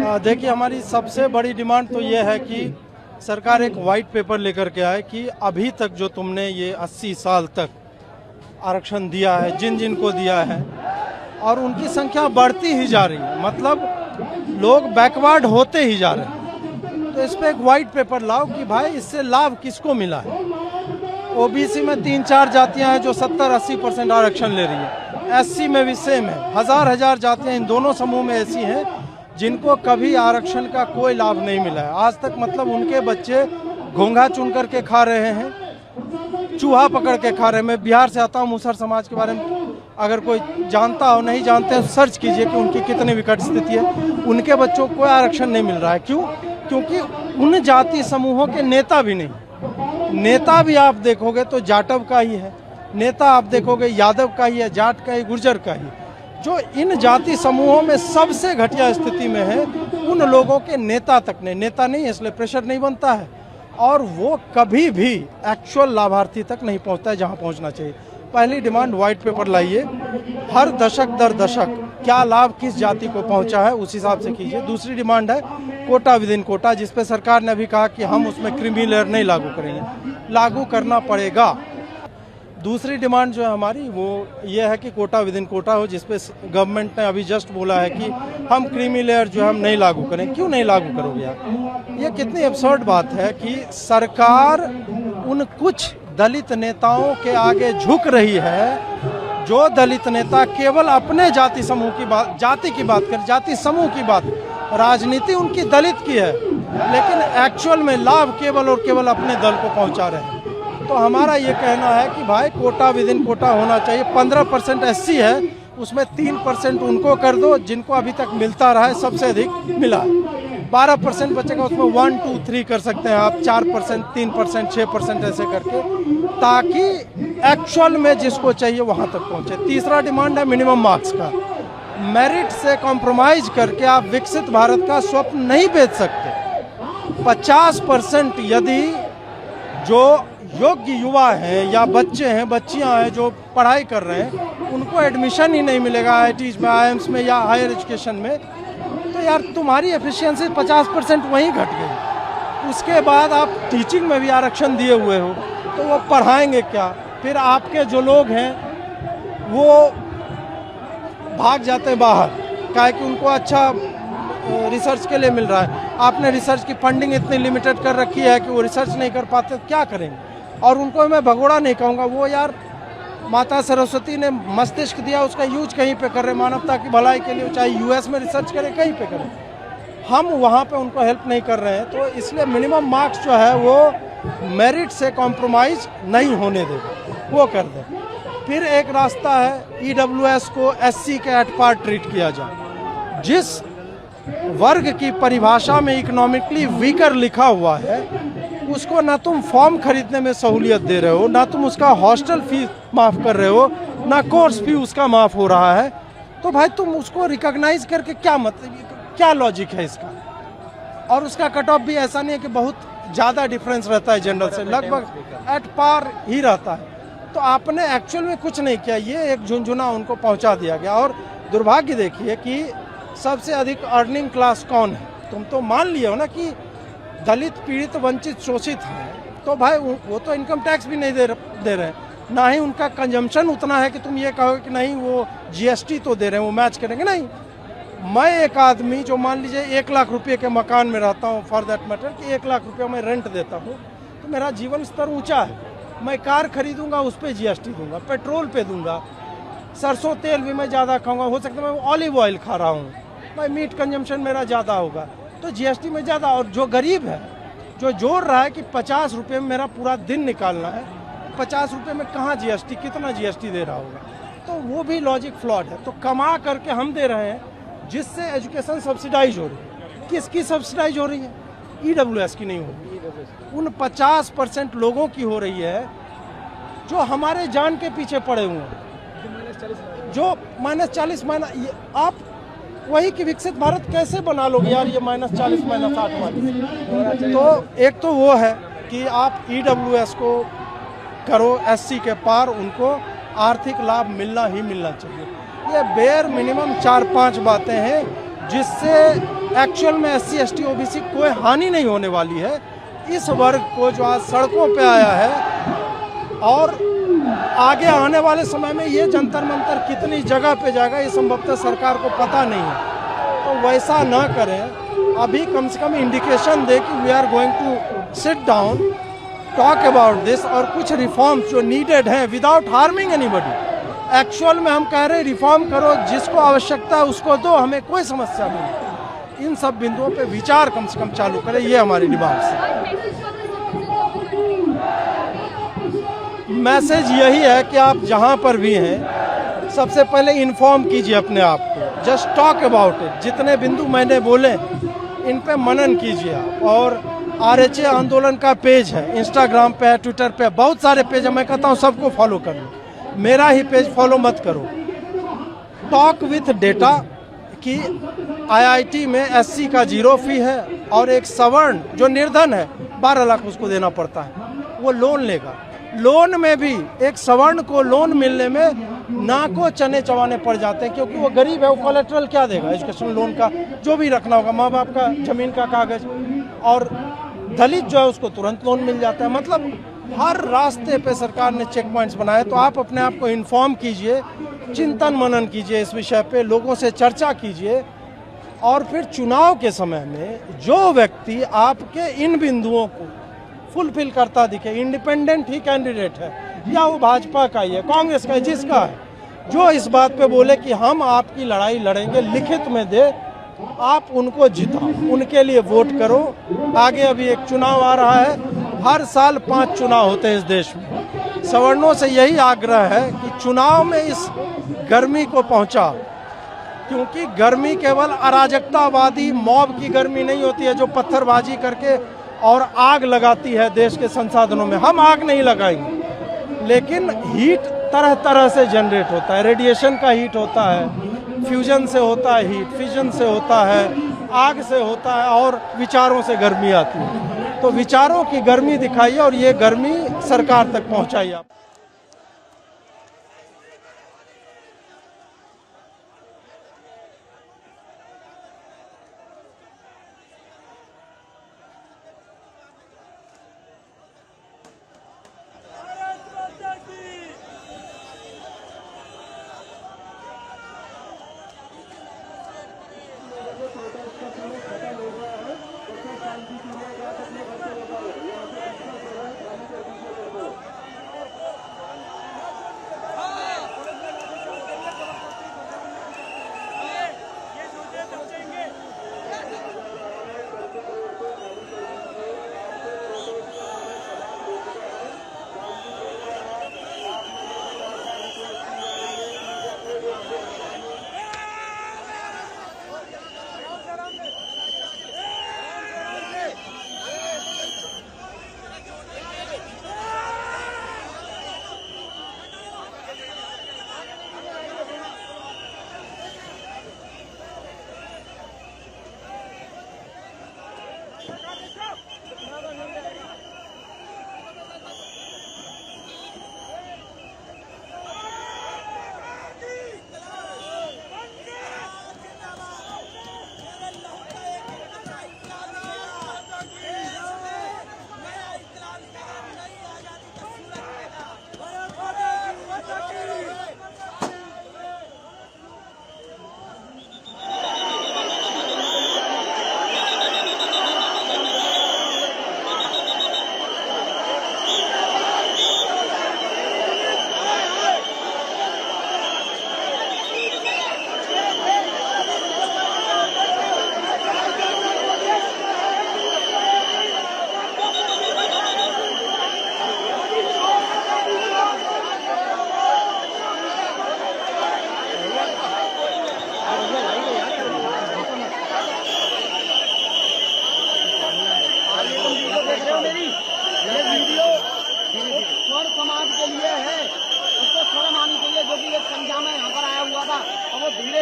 देखिए, हमारी सबसे बड़ी डिमांड तो ये है कि सरकार एक वाइट पेपर लेकर के आए कि अभी तक जो तुमने ये 80 साल तक आरक्षण दिया है, जिन जिन को दिया है, और उनकी संख्या बढ़ती ही जा रही है, मतलब लोग बैकवर्ड होते ही जा रहे हैं। तो इस पर एक वाइट पेपर लाओ कि भाई इससे लाभ किसको मिला है। ओबीसी में 3-4 जातियां हैं जो 70-80% आरक्षण ले रही है। एससी में भी सेम है। हजार जातियां इन दोनों समूह में ऐसी हैं जिनको कभी आरक्षण का कोई लाभ नहीं मिला है आज तक। मतलब उनके बच्चे घोंघा चुन करके खा रहे हैं, चूहा पकड़ के खा रहे हैं। मैं बिहार से आता हूँ। मुसहर समाज के बारे में अगर कोई जानता हो, नहीं जानते हैं, सर्च कीजिए कि उनकी कितनी विकट स्थिति है। उनके बच्चों को कोई आरक्षण नहीं मिल रहा है। क्यों? क्योंकि उन जाति समूहों के नेता भी नहीं। नेता भी आप देखोगे तो जाटव का ही है, नेता आप देखोगे यादव का ही है, जाट का ही, गुर्जर का ही। जो इन जाति समूहों में सबसे घटिया स्थिति में है, उन लोगों के नेता तक नहीं, नेता नहीं है इसलिए प्रेशर नहीं बनता है, और वो कभी भी एक्चुअल लाभार्थी तक नहीं पहुंचता है जहां पहुंचना चाहिए। पहली डिमांड व्हाइट पेपर लाइए, हर दशक दर दशक क्या लाभ किस जाति को पहुंचा है उस हिसाब से कीजिए। दूसरी डिमांड है कोटा विद इन कोटा, जिसपे सरकार ने अभी कहा कि हम उसमें क्रीमी लेयर नहीं लागू करेंगे, लागू करना पड़ेगा। दूसरी डिमांड जो है हमारी वो ये है कि कोटा विद इन कोटा हो, जिसपे गवर्नमेंट ने अभी जस्ट बोला है कि हम क्रीमी लेयर जो है हम नहीं लागू करें। क्यों नहीं लागू करोगे आप? ये कितनी अब्सर्ड बात है कि सरकार उन कुछ दलित नेताओं के आगे झुक रही है जो दलित नेता केवल अपने जाति समूह की बात, जाति की बात कर, जाति समूह की बात, राजनीति उनकी दलित की है, लेकिन एक्चुअल में लाभ केवल और केवल अपने दल को पहुंचा रहे हैं। तो हमारा ये कहना है कि भाई कोटा विद इन कोटा होना चाहिए। 15% एससी है, उसमें 3% उनको कर दो जिनको अभी तक मिलता रहा है, सबसे अधिक मिला। 12% बचेगा, उसमें 1, 2, 3 कर सकते हैं आप, 4%, 3%, 6% ऐसे करके, ताकि एक्चुअल में जिसको चाहिए वहां तक पहुंचे। तीसरा डिमांड है मिनिमम मार्क्स का। मेरिट से कॉम्प्रोमाइज करके आप विकसित भारत का स्वप्न नहीं बेच सकते। 50% यदि जो योग्य युवा हैं या बच्चे हैं, बच्चियां हैं जो पढ़ाई कर रहे हैं, उनको एडमिशन ही नहीं मिलेगा आईआईटीज में, आईएम्स में या हायर एजुकेशन में, तो यार तुम्हारी एफिशिएंसी 50% वहीं घट गई। उसके बाद आप टीचिंग में भी आरक्षण दिए हुए हो, तो वो पढ़ाएंगे क्या? फिर आपके जो लोग हैं वो भाग जाते हैं बाहर, क्या है कि उनको अच्छा रिसर्च के लिए मिल रहा है। आपने रिसर्च की फंडिंग इतनी लिमिटेड कर रखी है कि वो रिसर्च नहीं कर पाते, तो क्या करेंगे? और उनको मैं भगोड़ा नहीं कहूँगा, वो यार माता सरस्वती ने मस्तिष्क दिया, उसका यूज कहीं पे कर रहे, मानवता की भलाई के लिए, चाहे यूएस में रिसर्च करें, कहीं पे करें, हम वहाँ पे उनको हेल्प नहीं कर रहे हैं। तो इसलिए मिनिमम मार्क्स जो है वो मेरिट से कॉम्प्रोमाइज़ नहीं होने देगा, वो कर दें। फिर एक रास्ता है ईडब्ल्यूएस को एससी के एट पार ट्रीट किया जाए। जिस वर्ग की परिभाषा में इकोनॉमिकली वीकर लिखा हुआ है, उसको ना तुम फॉर्म खरीदने में सहूलियत दे रहे हो, ना तुम उसका हॉस्टल फीस माफ़ कर रहे हो, ना कोर्स फी उसका माफ़ हो रहा है, तो भाई तुम उसको रिकॉग्नाइज करके क्या मतलब, क्या लॉजिक है इसका? और उसका कट ऑफ भी ऐसा नहीं है कि बहुत ज़्यादा डिफरेंस रहता है जनरल से, लगभग एट पार ही रहता है। तो आपने एक्चुअल में कुछ नहीं किया, ये एक झुंझुना उनको पहुंचा दिया गया। और दुर्भाग्य देखिए कि सबसे अधिक अर्निंग क्लास कौन है? तुम तो मान लिए हो ना कि दलित, पीड़ित, वंचित, शोषित हैं, तो भाई वो तो इनकम टैक्स भी नहीं दे रहे हैं, ना ही उनका कंजम्पशन उतना है कि तुम ये कहो कि नहीं वो जीएसटी तो दे रहे हैं, वो मैच करेंगे। नहीं, मैं एक आदमी जो मान लीजिए 1 लाख रुपये के मकान में रहता हूँ, फॉर दैट मैटर कि 1 लाख रुपये मैं रेंट देता हूँ, तो मेरा जीवन स्तर ऊँचा है। मैं कार खरीदूंगा, उस पर जीएसटी दूंगा, पेट्रोल पे दूंगा, सरसों तेल भी मैं ज़्यादा खाऊंगा, हो सकता है मैं ऑलिव ऑयल खा रहा हूँ, भाई मीट कंजम्पशन मेरा ज़्यादा होगा, तो जीएसटी में ज़्यादा। और जो गरीब है, जो जोड़ रहा है कि 50 रुपये में मेरा पूरा दिन निकालना है, 50 रुपये में कहाँ जीएसटी, कितना जीएसटी दे रहा होगा? तो वो भी लॉजिक फ्लॉड है। तो कमा करके हम दे रहे हैं, जिससे एजुकेशन सब्सिडाइज हो रही है। किसकी सब्सिडाइज हो रही है? ईडब्ल्यूएस की नहीं हो रही, उन 50% लोगों की हो रही है जो हमारे जान के पीछे पड़े हुए हैं, जो -40 आप वही कि विकसित भारत कैसे बना लोगे यार, ये -40 -8 वाली। तो एक तो वो है कि आप ईडब्ल्यूएस को करो एससी के पार, उनको आर्थिक लाभ मिलना ही मिलना चाहिए। ये बेयर मिनिमम 4-5 बातें हैं जिससे एक्चुअल में SC ST OBC कोई हानि नहीं होने वाली है। इस वर्ग को जो आज सड़कों पे आया है और आगे आने वाले समय में ये जंतर मंतर कितनी जगह पे जाएगा ये संभवतः सरकार को पता नहीं है, तो वैसा ना करें। अभी कम से कम इंडिकेशन दे कि we are going to sit down, talk about this, और कुछ रिफॉर्म्स जो नीडेड हैं विदाउट हार्मिंग एनीबडी। एक्चुअल में हम कह रहे हैं रिफॉर्म करो, जिसको आवश्यकता है उसको दो, हमें कोई समस्या नहीं। इन सब बिंदुओं पे विचार कम से कम चालू करें, ये हमारी डिमांड है। मैसेज यही है कि आप जहां पर भी हैं सबसे पहले इन्फॉर्म कीजिए अपने आप को, जस्ट टॉक अबाउट इट। जितने बिंदु मैंने बोले इन पे मनन कीजिए आप। और RHA आंदोलन का पेज है, इंस्टाग्राम पे है, ट्विटर पे, बहुत सारे पेज है। मैं कहता हूँ सबको फॉलो कर लो, मेरा ही पेज फॉलो मत करो। टॉक विथ डेटा कि IIT में SC का 0 फी है और एक सवर्ण जो निर्धन है 12 लाख उसको देना पड़ता है, वो लोन लेगा। लोन में भी एक सवर्ण को लोन मिलने में नाको चने चबाने पड़ जाते हैं, क्योंकि वो गरीब है। वो कोलेट्रल क्या देगा एजुकेशन लोन का, जो भी रखना होगा, माँ बाप का जमीन का कागज। और दलित जो है उसको तुरंत लोन मिल जाता है। मतलब हर रास्ते पे सरकार ने चेक पॉइंट्स बनाए। तो आप अपने आप को इन्फॉर्म कीजिए, चिंतन मनन कीजिए इस विषय पे, लोगों से चर्चा कीजिए, और फिर चुनाव के समय में जो व्यक्ति आपके इन बिंदुओं को फुलफिल करता दिखे, इंडिपेंडेंट ही कैंडिडेट है या वो भाजपा का ही है, कांग्रेस का है, जिसका है, जो इस बात पे बोले कि हम आपकी लड़ाई लड़ेंगे, लिखित में दे, आप उनको जिताओ, उनके लिए वोट करो। आगे अभी एक चुनाव आ रहा है, हर साल 5 चुनाव होते हैं इस देश में। सवर्णों से यही आग्रह है कि चुनाव में इस गर्मी को पहुंचा, क्योंकि गर्मी केवल अराजकतावादी मॉब की गर्मी नहीं होती है जो पत्थरबाजी करके और आग लगाती है देश के संसाधनों में। हम आग नहीं लगाएंगे, लेकिन हीट तरह तरह से जनरेट होता है। रेडिएशन का हीट होता है, फ्यूजन से होता है हीट, फिजन से होता है, आग से होता है, और विचारों से गर्मी आती है। तो विचारों की गर्मी दिखाइए और ये गर्मी सरकार तक पहुंचाइए आप।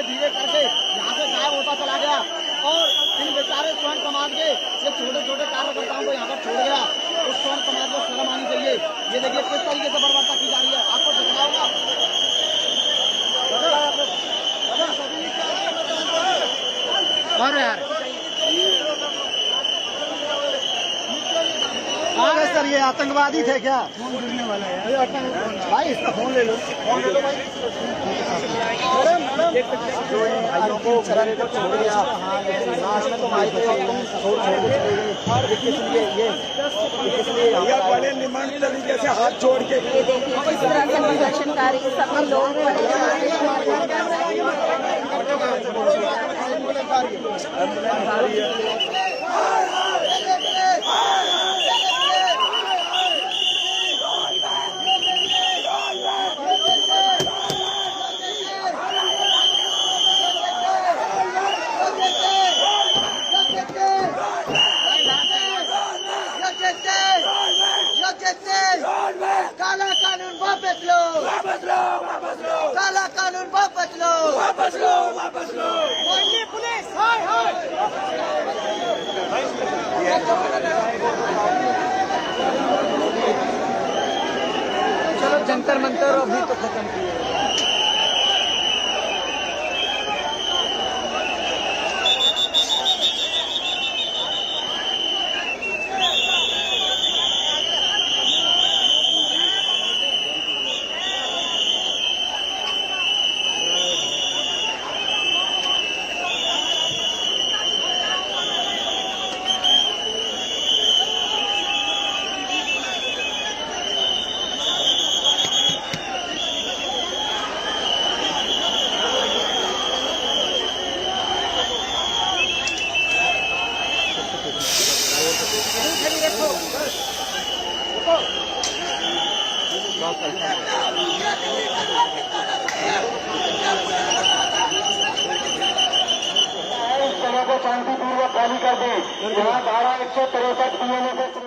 धीरे करके यहाँ से गायब होता चला गया और इन बेचारे स्वर्ण समाज के ये छोटे छोटे कार्यकर्ताओं को यहाँ पर छोड़ गया। उस स्वर्ण समाज को शर्म आनी चाहिए। ये देखिए किस तरीके से बर्बादी की जा रही है, आपको दिखना होगा। सर ये आतंकवादी थे क्या? भाई इसका फोन ले लो भाई। भाइयों को शरण को छोड़ गया, लास्ट में तो भाई छोड़ के किस लिए बड़े निमंत्रण तरीके से हाथ जोड़ के इस तरह के प्रदर्शनकारी सभी लोग काला कानून वापस लो, काला कानून वापस लो। पुलिस हाय हाय। चलो जंतर मंतर अभी तो खत्म किए। शांतिपूर्वक खाली कर दें। यहाँ धारा 163 बीएनएस